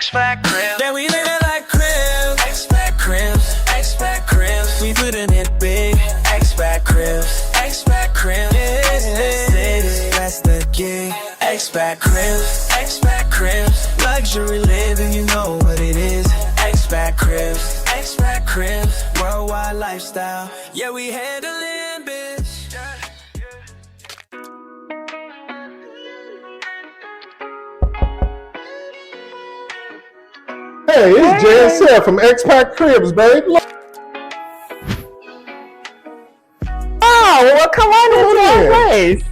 Expat crib. Yeah, we live it like cribs. Expat cribs. Expat cribs. We putting it big. Expat cribs. Expat cribs. That's the gig. Expat cribs. Expat cribs. Luxury living, you know what it is. Expat cribs. Expat cribs. Worldwide lifestyle. Yeah, we handling bitch. Hey, it's Jay and Sara from Expat Cribs, babe. Oh, well, come on into our place.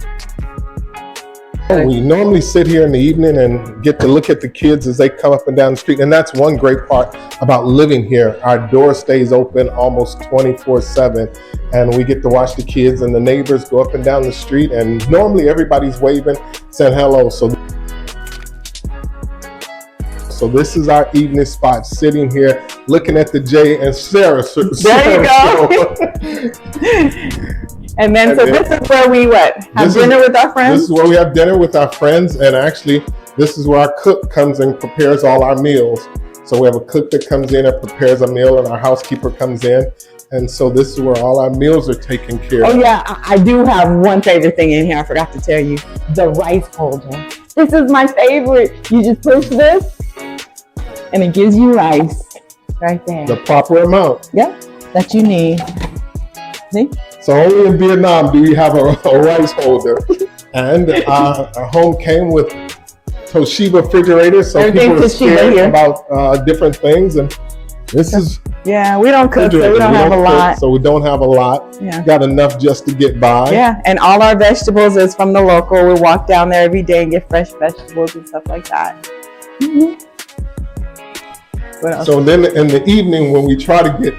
We normally sit here in the evening and get to look at the kids as they come up and down the street. And that's one great part about living here. Our door stays open almost 24/7. And we get to watch the kids and the neighbors go up and down the street. And normally everybody's waving, saying hello. So this is our evening spot, sitting here looking at the Jay and Sara. There you go. And then this is where we have dinner with our friends? This is where we have dinner with our friends, and actually this is where our cook comes and prepares all our meals. So we have a cook that comes in and prepares a meal, and our housekeeper comes in. And so this is where all our meals are taken care of. Oh yeah, I do have one favorite thing in here I forgot to tell you. The rice holder. This is my favorite. You just push this, and it gives you rice right there. The proper amount. Yep, that you need. See? So only in Vietnam do we have a rice holder. And our home came with Toshiba refrigerators, so people are scared about different things. And this is we don't cook, so we don't have a lot. So we don't have a lot. Yeah. Got enough just to get by. Yeah, and all our vegetables is from the local. We walk down there every day and get fresh vegetables and stuff like that. Mm-hmm. What else? So then in the evening, when we try to get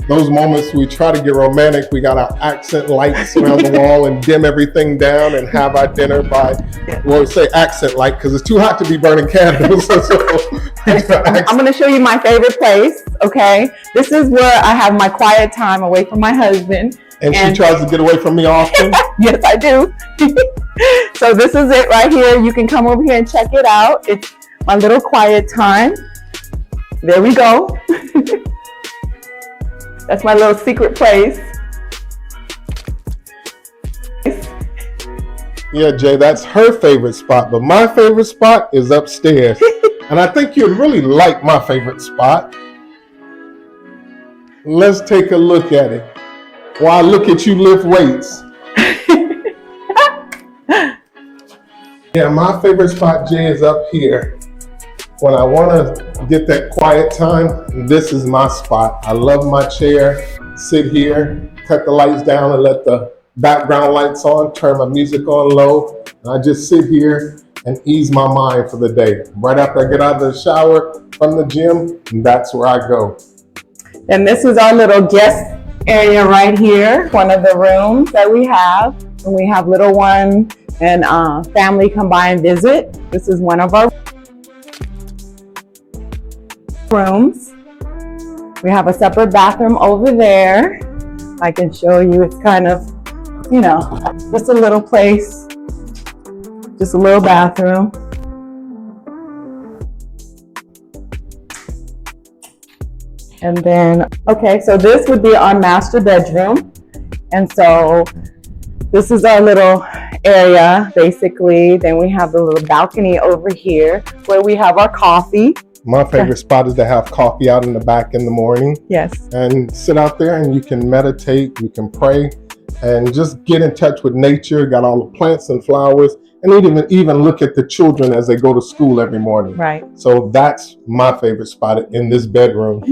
those moments, we try to get romantic. We got our accent lights around the wall and dim everything down and have our dinner by, well, we say accent light because it's too hot to be burning candles. I'm going to show you my favorite place, okay? This is where I have my quiet time away from my husband. And she tries to get away from me often? Yes, I do. So this is it right here. You can come over here and check it out. It's my little quiet time. There we go. That's my little secret place. Yeah, Jay, that's her favorite spot, but my favorite spot is upstairs. And I think you'd really like my favorite spot. Let's take a look at it. While I look at you lift weights. Yeah, my favorite spot, Jay, is up here. When I want to get that quiet time, this is my spot. I love my chair, sit here, cut the lights down and let the background lights on, turn my music on low. And I just sit here and ease my mind for the day. Right after I get out of the shower from the gym, that's where I go. And this is our little guest area right here, one of the rooms that we have. And we have little one and family come by and visit. This is one of our rooms. We have a separate bathroom over there. I can show you. It's kind of, just a little place, just a little bathroom. And then, okay, so this would be our master bedroom. And so this is our little area, basically. Then we have the little balcony over here where we have our coffee. My favorite spot is to have coffee out in the back in the morning. Yes. And sit out there and you can meditate, you can pray, and just get in touch with nature. Got all the plants and flowers, and even look at the children as they go to school every morning. Right. So that's my favorite spot in this bedroom,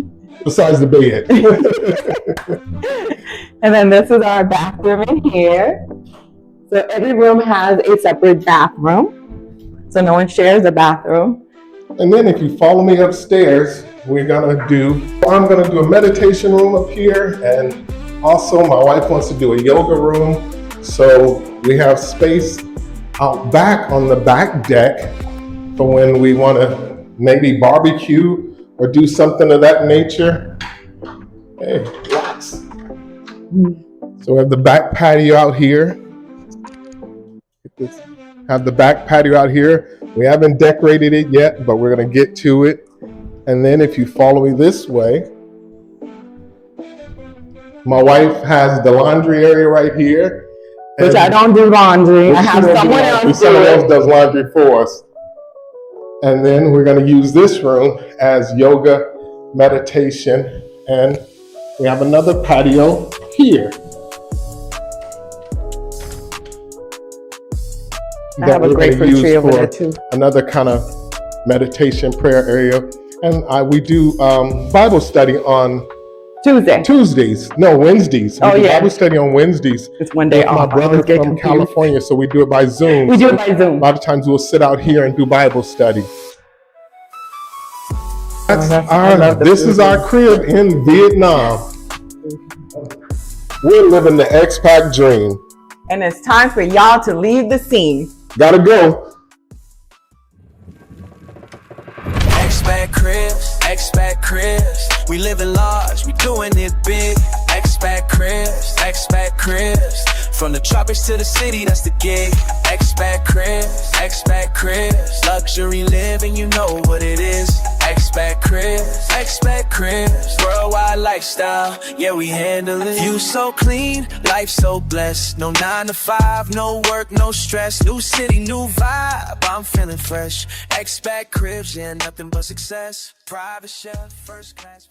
besides the bed. And then this is our bathroom in here. So every room has a separate bathroom. So no one shares a bathroom. And then if you follow me upstairs, I'm gonna do a meditation room up here, and also my wife wants to do a yoga room. So we have space out back on the back deck for when we wanna maybe barbecue or do something of that nature. Hey, relax. So we have the back patio out here. Have the back patio out here. We haven't decorated it yet, but we're gonna get to it. And then if you follow me this way, my wife has the laundry area right here. Which I don't do laundry. I have someone else do Someone else it. does laundry for us. And then we're going to use this room as yoga, meditation, and we have another patio here. I have a grapefruit tree over there too. Another kind of meditation prayer area. And we do Bible study on Wednesdays. We do Bible study on Wednesdays. It's one day off. My brother from California, so we do it by Zoom. We do it by Zoom. A lot of times we'll sit out here and do Bible study. This is our crib in Vietnam. We're living the expat dream. And it's time for y'all to leave the scene. Gotta go. Expat cribs, expat cribs. We living large, we doing it big. Expat cribs, expat cribs. From the tropics to the city, that's the gig. Expat cribs, expat cribs. Luxury living, you know what it is. Expat cribs, expat cribs. Worldwide lifestyle, yeah, we handle it. View so clean, life so blessed. No 9 to 5, no work, no stress. New city, new vibe, I'm feeling fresh. Expat cribs, yeah, nothing but success. Private chef, first class.